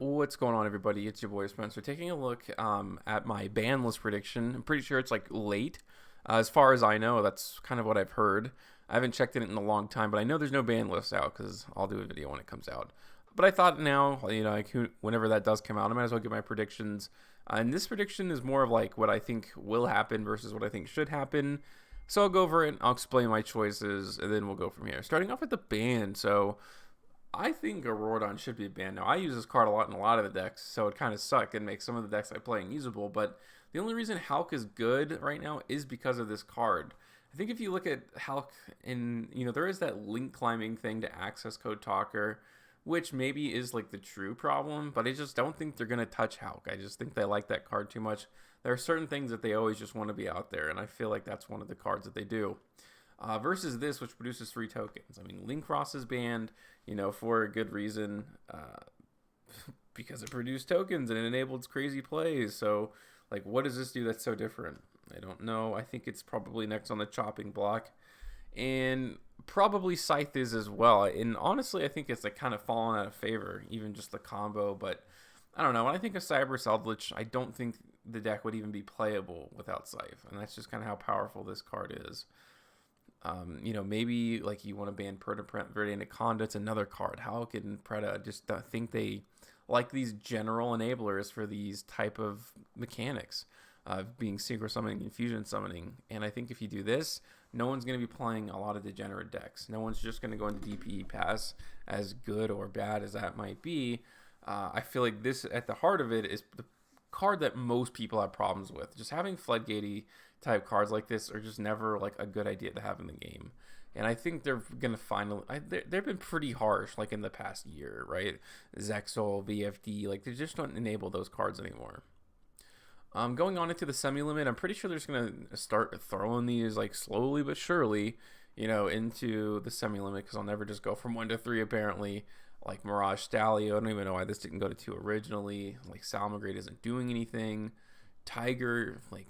What's going on, everybody? It's your boy Spencer taking a look at my ban list prediction. I'm pretty sure it's like late. As far as I know, that's kind of what I've heard. I haven't checked it in a long time, but I know there's no ban list out because I'll do a video when it comes out. But I thought now, whenever that does come out, I might as well give my predictions. And this prediction is more of like what I think will happen versus what I think should happen. So I'll go over it, I'll explain my choices, and then we'll go from here. Starting off with the ban, so I think Auroradon should be banned now. I use this card a lot in a lot of the decks, so it kind of sucks and makes some of the decks I play unusable, but the only reason Halq is good right now is because of this card. I think if you look at Halq, there is that link climbing thing to access Code Talker, which maybe is like the true problem, but I just don't think they're going to touch Halq. I just think they like that card too much. There are certain things that they always just want to be out there, and I feel like that's one of the cards that they do. Versus this, which produces 3 tokens. I mean, Link Cross is banned, for a good reason, because it produced tokens and it enabled crazy plays. So, like, what does this do that's so different? I don't know. I think it's probably next on the chopping block. And probably Scythe is as well. And honestly, I think it's like kind of fallen out of favor, even just the combo. But I don't know. When I think of Cyberse Eldlich, I don't think the deck would even be playable without Scythe. And that's just kind of how powerful this card is. Maybe like you want to ban Predaplant Verte and Anaconda. It's another card. Halq and Preda just think they like these general enablers for these type of mechanics of being synchro summoning and fusion summoning. And I think if you do this, no one's going to be playing a lot of degenerate decks. No one's just going to go into DPE pass, as good or bad as that might be. I feel like this, at the heart of it, is the card that most people have problems with. Just having floodgatey type cards like this are just never like a good idea to have in the game. And I think they're gonna finally. They've been pretty harsh, like in the past year, right? Zexal, VFD, like they just don't enable those cards anymore. Going on into the semi-limit, I'm pretty sure they're just gonna start throwing these like slowly but surely, into the semi-limit, because I'll never just go from 1 to 3 apparently. Like Mirage Stallion, I don't even know why this didn't go to 2 originally. Like Salmagrade isn't doing anything. Tiger, like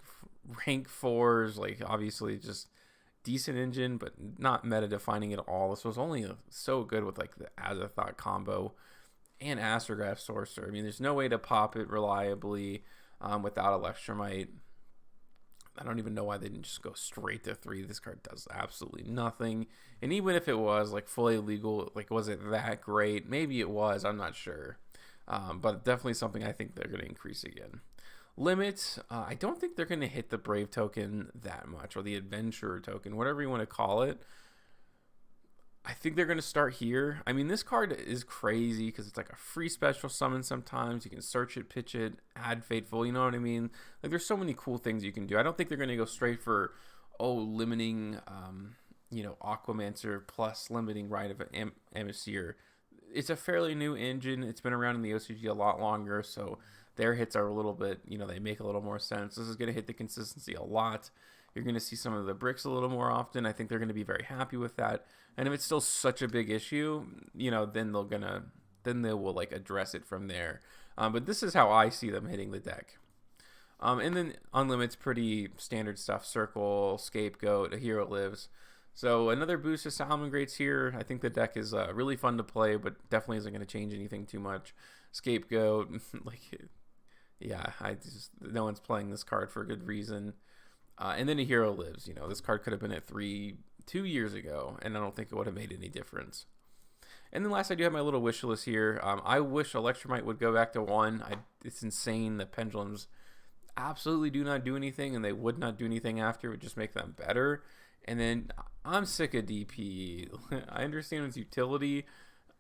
rank 4s, like obviously just decent engine, but not meta defining at all. This was only so good with like the Azathoth combo and Astrograph Sorcerer. I mean, there's no way to pop it reliably without Electromite. I don't even know why they didn't just go straight to 3. This card does absolutely nothing. And even if it was like fully legal, like was it that great? Maybe it was, I'm not sure. But definitely something I think they're going to increase again. Limit, I don't think they're going to hit the Brave token that much, or the Adventurer token, whatever you want to call it. I think they're going to start here. I mean, this card is crazy because it's like a free special summon sometimes. You can search it, pitch it, add Fateful, you know what I mean? Like, there's so many cool things you can do. I don't think they're going to go straight for, limiting, Aquamancer plus limiting Rite of Emissary. It's a fairly new engine. It's been around in the OCG a lot longer, so their hits are a little bit, they make a little more sense. This is going to hit the consistency a lot. You're going to see some of the bricks a little more often. I think they're going to be very happy with that. And if it's still such a big issue, then they will like address it from there. But this is how I see them hitting the deck. And then Unlimited's pretty standard stuff. Circle, Scapegoat, A Hero Lives. So another boost to Salmagrade's here. I think the deck is really fun to play, but definitely isn't going to change anything too much. Scapegoat, no one's playing this card for a good reason. And then A Hero Lives. This card could have been at 3 2 years ago, and I don't think it would have made any difference. And then last, I do have my little wish list here. I wish Electromite would go back to 1. It's insane. The pendulums absolutely do not do anything, and they would not do anything after. It would just make them better. And then I'm sick of DP. I understand its utility,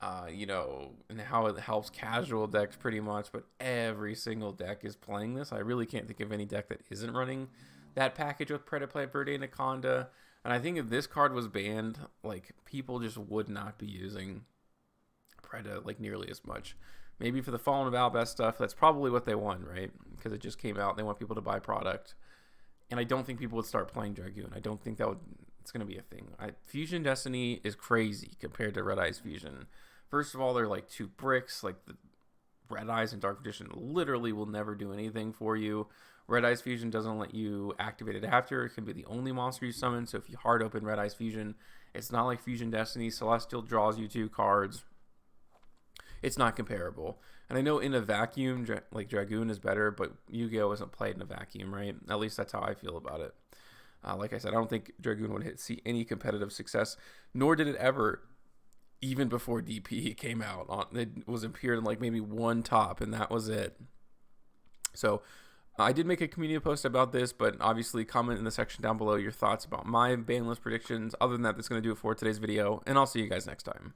and how it helps casual decks pretty much, but every single deck is playing this. I really can't think of any deck that isn't running that package with Predaplant Verte and Anaconda. And I think if this card was banned, like, people just would not be using Preda like nearly as much. Maybe for the Fallen of Alabaz stuff, that's probably what they want, right? Because it just came out. They want people to buy product. And I don't think people would start playing Dragoon. I don't think it's going to be a thing. Fusion Destiny is crazy compared to Red Eyes Fusion. First of all, they're like 2 bricks. Like, the Red Eyes and Dark Magician literally will never do anything for you. Red Eyes Fusion doesn't let you activate it after. It can be the only monster you summon. So if you hard open Red Eyes Fusion, it's not like Fusion Destiny. Celestial draws you 2 cards. it's not comparable. And I know in a vacuum, like Dragoon is better, but Yu-Gi-Oh isn't played in a vacuum, right? At least that's how I feel about it. Like I said, I don't think Dragoon would see any competitive success, nor did it ever, even before DP came out. It was appeared in like maybe one top, and that was it. So I did make a community post about this, but obviously comment in the section down below your thoughts about my ban list predictions. Other than that, that's going to do it for today's video, and I'll see you guys next time.